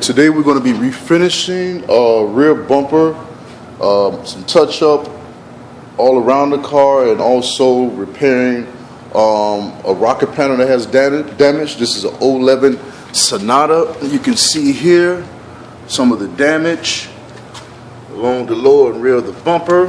Today we're going to be refinishing rear bumper, some touch up all around the car, and also repairing a rocker panel that has damage. This is an 011 Sonata. You can see here some of the damage along the lower and rear of the bumper.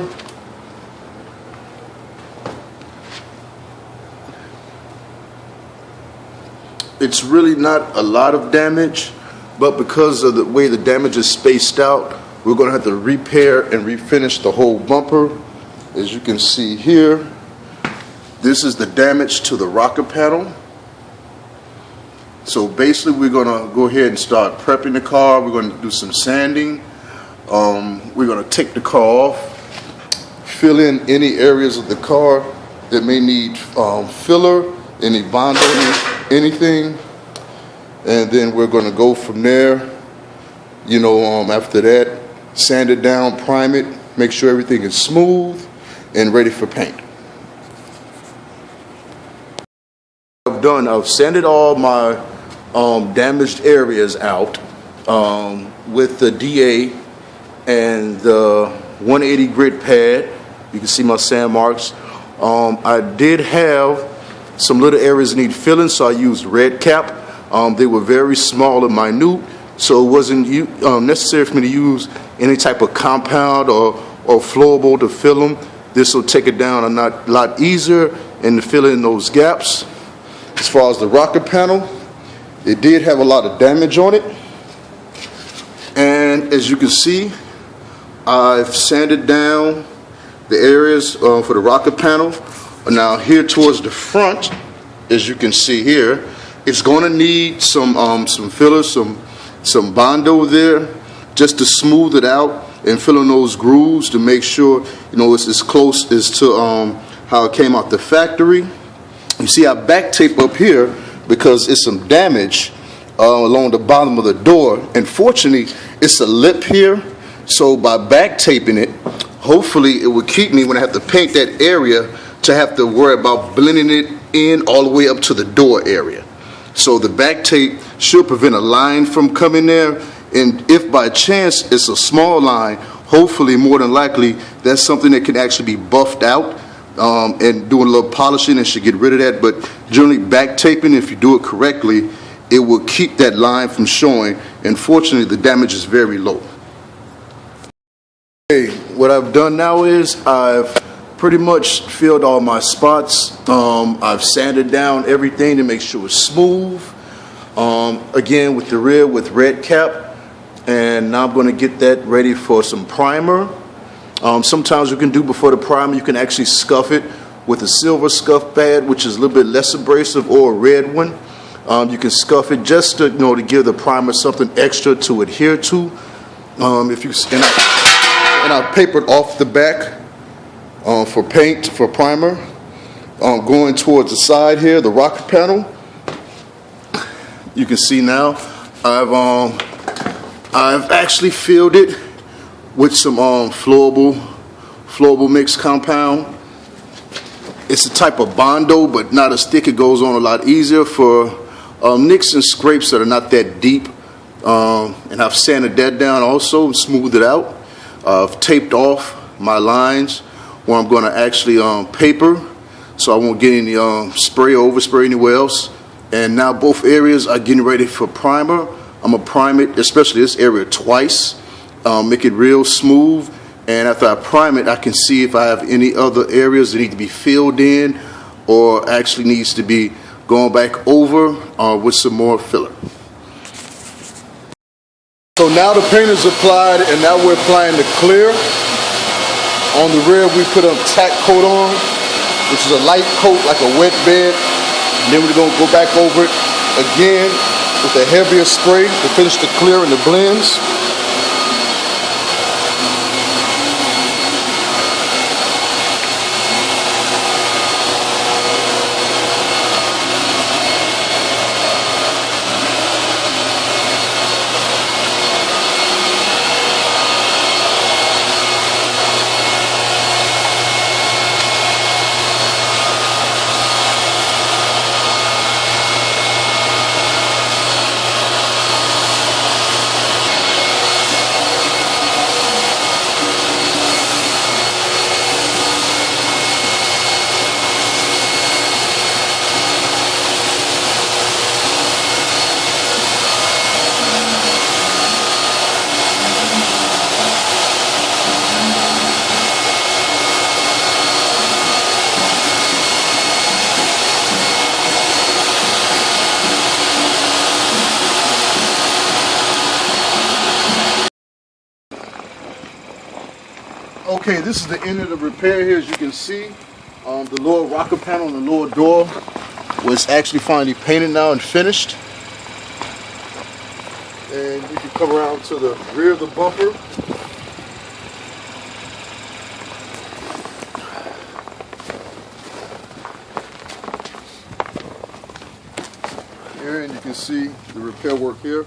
It's really not a lot of damage, but because of the way the damage is spaced out, we're going to have to repair and refinish the whole bumper. As you can see here, this is the damage to the rocker panel. So basically we're going to go ahead and start prepping the car. We're going to do some sanding. We're going to take the car off, fill in any areas of the car that may need filler, any Bondo, anything, and then we're going to go from there. After that, sand it down, prime it, make sure everything is smooth and ready for paint. I've sanded all my damaged areas out with the DA and the 180 grit pad. You can see my sand marks. I did have some little areas that need filling, so I used red cap. They were very small and minute, so it wasn't necessary for me to use any type of compound or flowable to fill them. This will take it down a lot easier and to fill in those gaps. As far as the rocker panel, it did have a lot of damage on it, and as you can see, I've sanded down the areas for the rocker panel. Now here towards the front, as you can see here, it's going to need some fillers, some Bondo there, just to smooth it out and fill in those grooves to make sure it's as close as to how it came out the factory. You see, I back tape up here because it's some damage along the bottom of the door, and fortunately it's a lip here, so by back taping it, hopefully it will keep me, when I have to paint that area, to have to worry about blending it in all the way up to the door area. So the back tape should prevent a line from coming there, and if by chance it's a small line, hopefully, more than likely, that's something that can actually be buffed out, and doing a little polishing and should get rid of that. But generally, back taping, if you do it correctly, it will keep that line from showing, and fortunately the damage is very low. Okay, what I've done now is I've pretty much filled all my spots. I've sanded down everything to make sure it's smooth. Again, with the rear with red cap. And now I'm going to get that ready for some primer. Sometimes you can do before the primer, you can actually scuff it with a silver scuff pad, which is a little bit less abrasive, or a red one. You can scuff it just to to give the primer something extra to adhere to. I papered off the back for paint, for primer. Going towards the side here, the rocker panel. You can see now I've actually filled it with some flowable mix compound. It's a type of Bondo, but not as thick. It goes on a lot easier for nicks and scrapes that are not that deep. And I've sanded that down also and smoothed it out. I've taped off my lines where I'm going to actually paper, so I won't get any spray or overspray anywhere else. And now both areas are getting ready for primer. I'm going to prime it, especially this area, twice. Make it real smooth. And after I prime it, I can see if I have any other areas that need to be filled in or actually needs to be going back over with some more filler. So now the paint is applied, and now we're applying the clear. On the rear, we put a tack coat on, which is a light coat like a wet bed. And then we're going to go back over it again with a heavier spray to finish the clear and the blends. Okay, this is the end of the repair here. As you can see, the lower rocker panel and the lower door was actually finally painted now and finished. And you can come around to the rear of the bumper. Here, and you can see the repair work here.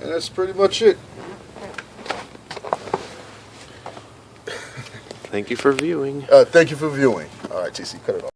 And that's pretty much it. Thank you for viewing. Thank you for viewing. All right, TC, cut it off.